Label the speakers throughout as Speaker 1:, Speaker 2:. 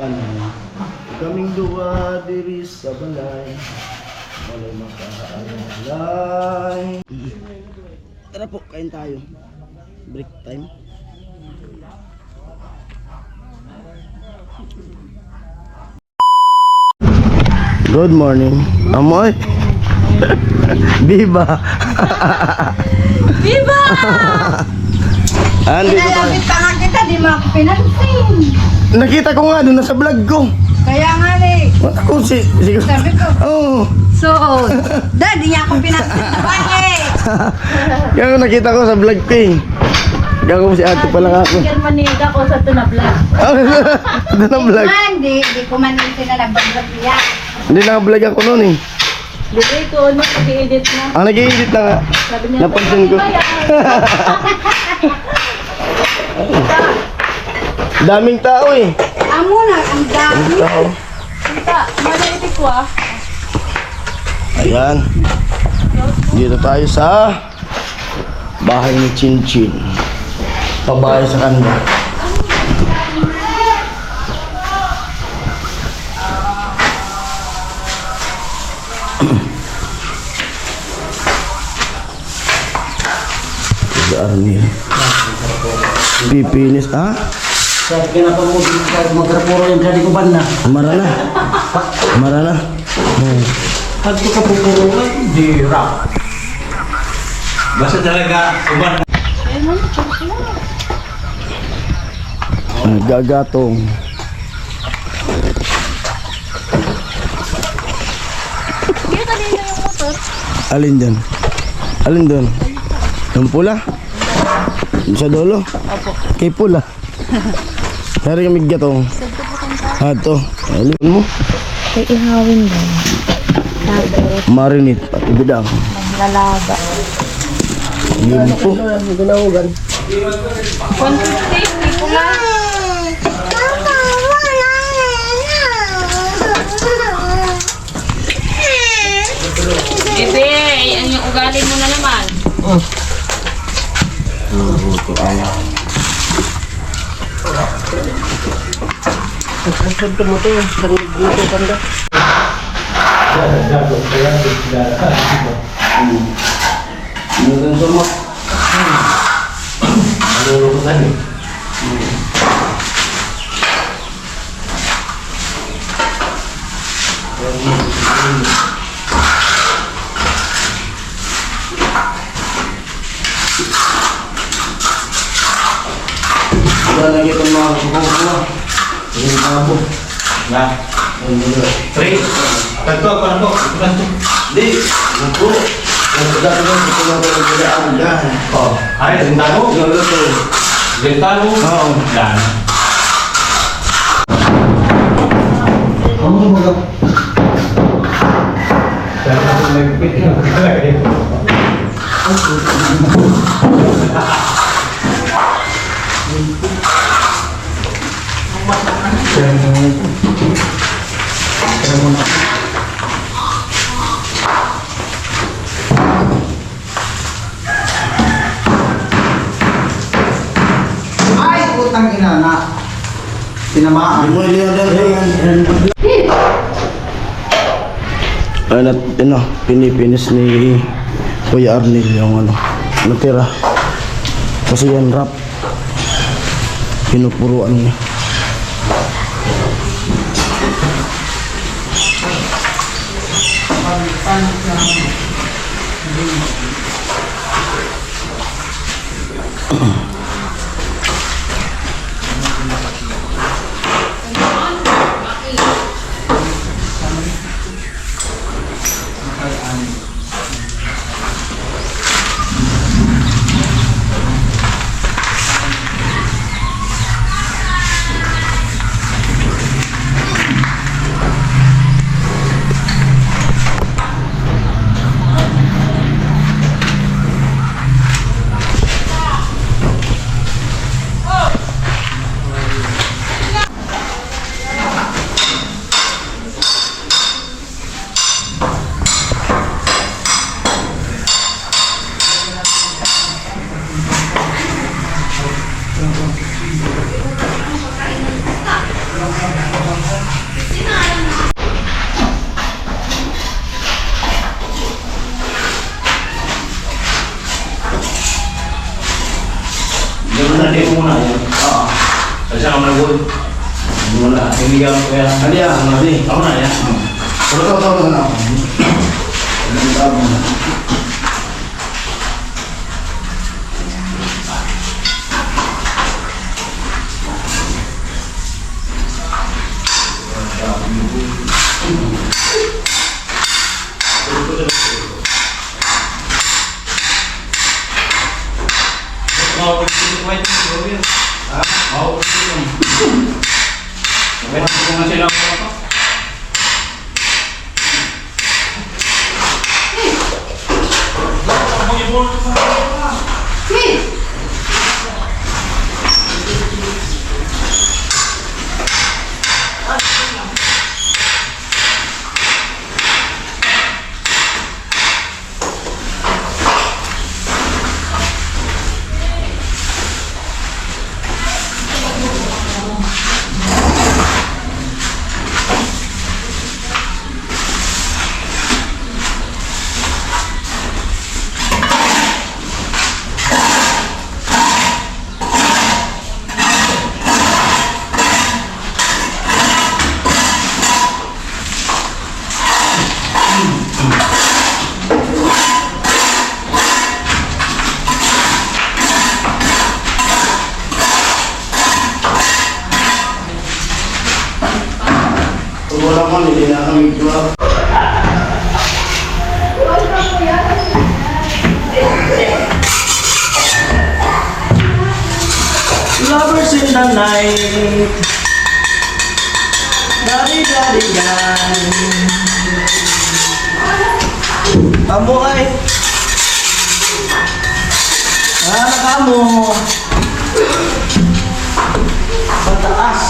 Speaker 1: Kaming duwa diri sa balay, walay makaalay. Tara po, kain tayo. Break time. Good morning. Amoy. Viva.
Speaker 2: Viva!
Speaker 1: Andito tayo.
Speaker 2: Pinalapit pa nga kita, di mo ako pinansin.
Speaker 1: Nakita ko nga doon nasa vlog ko.
Speaker 2: Kaya nga
Speaker 1: Ako si
Speaker 2: sabi ko.
Speaker 1: Oh.
Speaker 2: So, di niya ako pinansin. Bakit?
Speaker 1: Kaya nakita ko sa vlog ko eh. Gago si ate pala ako.
Speaker 2: Hindi maniga ko sa vlog.
Speaker 1: Doon na vlog.
Speaker 2: Hindi ko man sila nag-vlog niya.
Speaker 1: Hindi na vlog ako noon eh.
Speaker 2: Hindi ko, nag-edit na.
Speaker 1: Nag-i-edit na nga.
Speaker 2: Sabi niya,
Speaker 1: napansin ko. Daming tao eh.
Speaker 2: Amo na, ang dami.
Speaker 1: Daming tao.
Speaker 2: Kita, maliitik ko ah.
Speaker 1: Ayan. Dito tayo sa bahay ni Chinchin. Pabahay sa kanya. Army. Pipinis, ha?
Speaker 3: Sabi ka na pa mo, magkarapuro yung kadi ko ba na?
Speaker 1: Marana. Marana.
Speaker 3: Pag ka pupuro, di rap. Basta talaga, uban.
Speaker 1: Gagatong.
Speaker 2: Kaya kanina yung motor.
Speaker 1: Alin dyan? Alin doon? Yung pula? Yung sa dolo?
Speaker 2: Opo.
Speaker 1: Kay pula. Dari kami gatong. Hato. Alin mo?
Speaker 2: Kaya ihawin ba?
Speaker 1: Marinate. Pati bidang.
Speaker 2: Naglalaga.
Speaker 1: Yun po.
Speaker 2: 150, hindi ko nga. Bebe, yan yung ugali mo na naman.
Speaker 1: Ito mo to. Saan dito kanda? Nandun sumak. Nalulutan eh. Lagi itong mga kukuha. Yung kabo.
Speaker 3: Na. Three. Tagto ako na po.
Speaker 1: Di. Buko. Yung dati ko ito na ko nagdaan dyan.
Speaker 3: Oh. Ay, sintalo.
Speaker 1: Yung luto.
Speaker 3: Sintalo.
Speaker 1: Oo.
Speaker 3: Dan.
Speaker 1: Ano mga?
Speaker 3: Pero ako nagpit na talaga.
Speaker 4: Ay, utang ina na. Tinamaan.
Speaker 1: Di mo yan. Ano, pinipinis ni Kuya Arnil yung ano, natira. Kasi yan rap. Pinupuruan niya.
Speaker 3: doon. Wala. Bibigyan ko kaya.
Speaker 1: Ano yan? Ano yan?
Speaker 3: Ako na yan.
Speaker 1: Ito na ako.
Speaker 3: Mau pergi ke Pwede, boleh. Mau pergi. Pwede ko nga sila ako.
Speaker 1: Wala man, hindi na kami jual.
Speaker 3: Lovers in the night. Daddy, daddy, daddy. Kamu ay. Kamu. Pataas.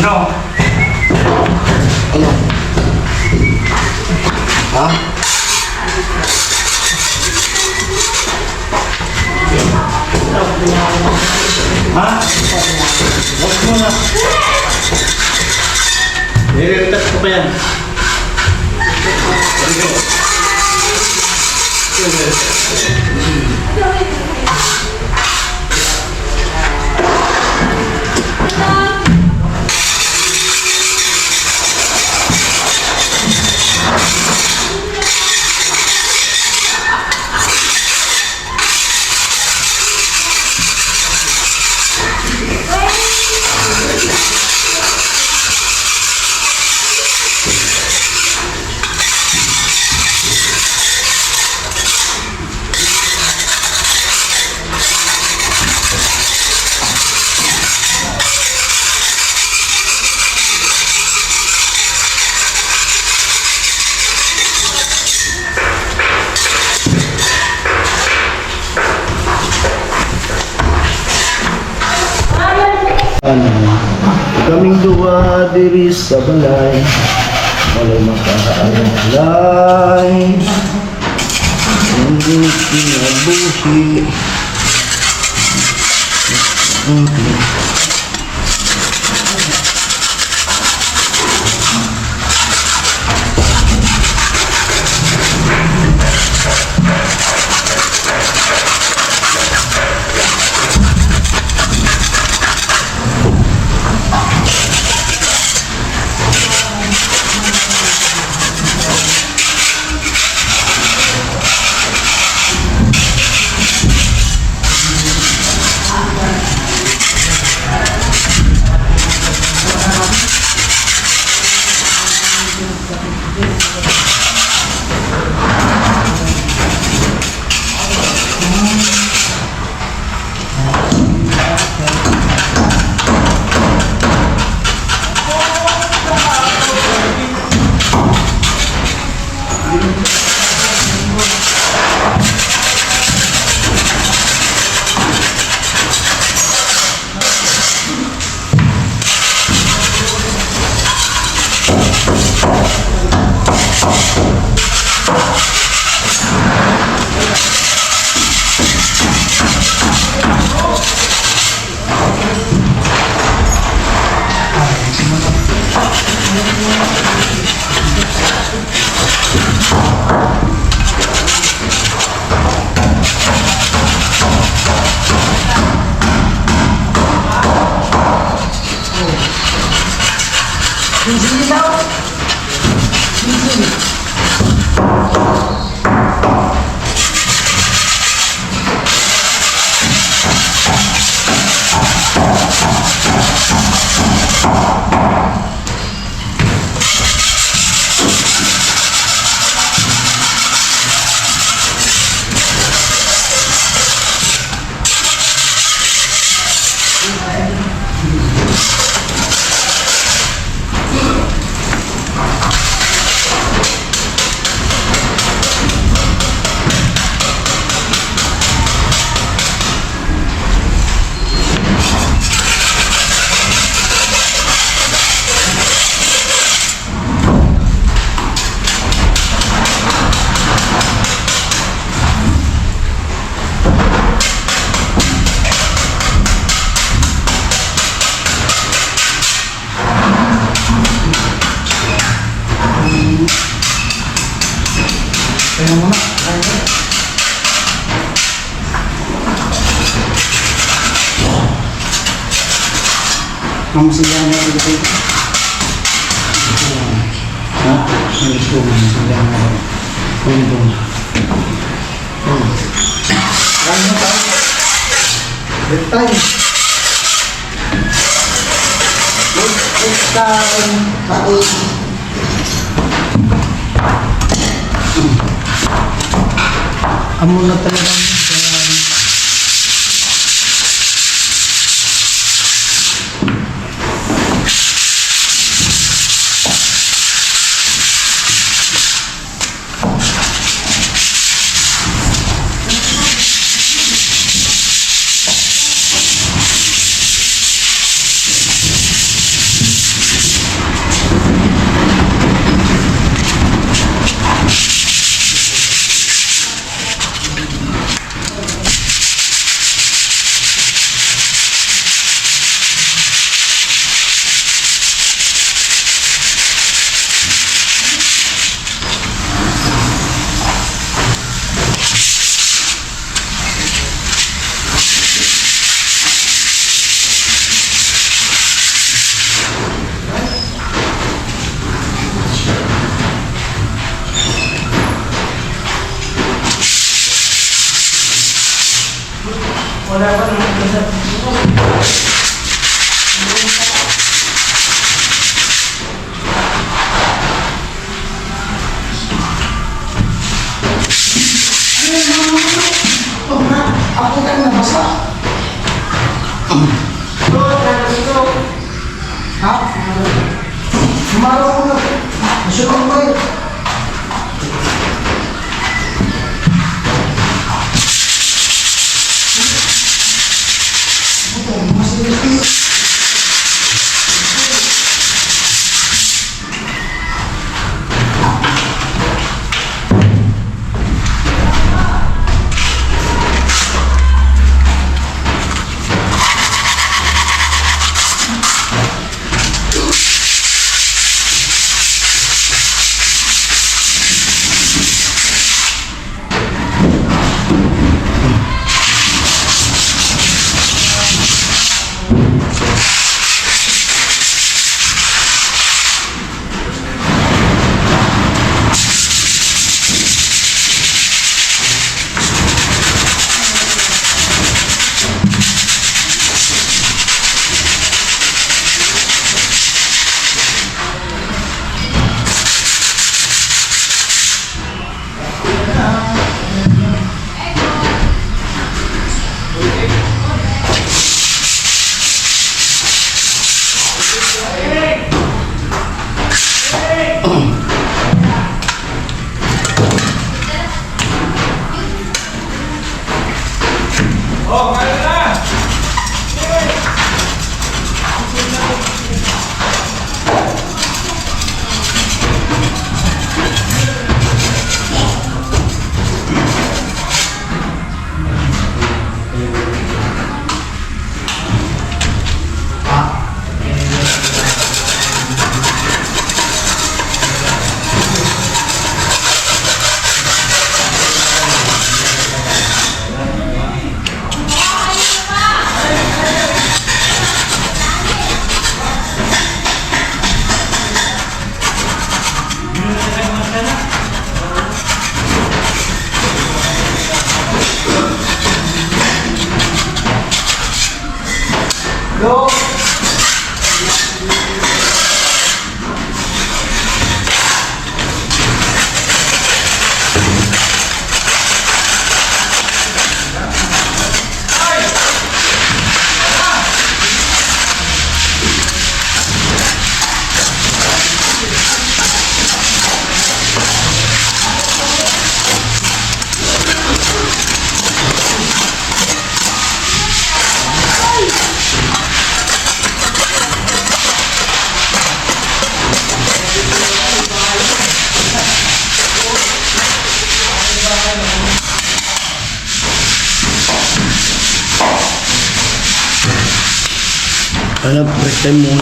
Speaker 1: Ano? Ha?
Speaker 3: Ha? Huwag mo na. I-retouch ko pa yan.
Speaker 1: Kaming duwa diri sa balay, walay makaalay. Hindi kinabuhi.
Speaker 4: Kaya muna. Ang siya na ito. Ha? Ito ang siya na ito. Kaya mo tayo. Break time. Break time. Kain. Amo na talaga wala pa naman kasi. Ako ka na basa. Ha? Sumaraw ko na. Masyadong ko eh. Go!
Speaker 1: Ano, break time muna.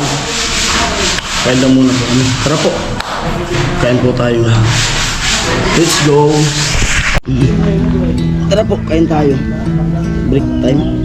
Speaker 1: Kain lang muna po kami. Tara po. Kain po tayo lahat. Let's go. Tara po, kain tayo. Break time.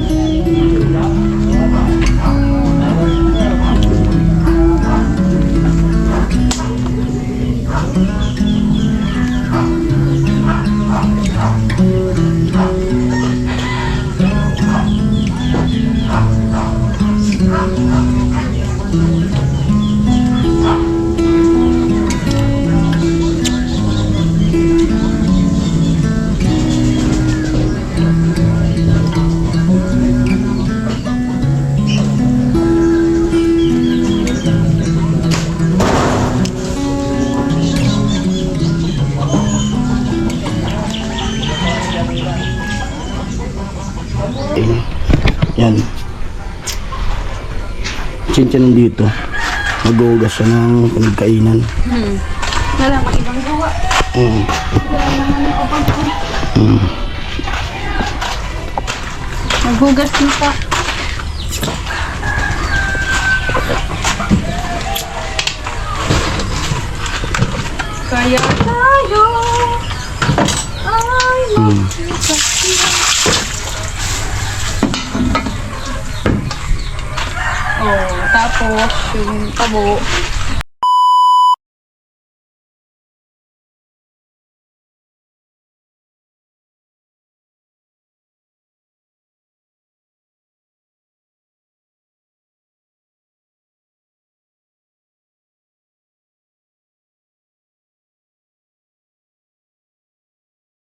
Speaker 1: Yan. Chinchin nandito. Mag-uugas siya ng pinagkainan.
Speaker 2: Wala ka ibang gawa. Maghugas kita. Kaya tayo ay magkasya. Oh, tapos yung tabo.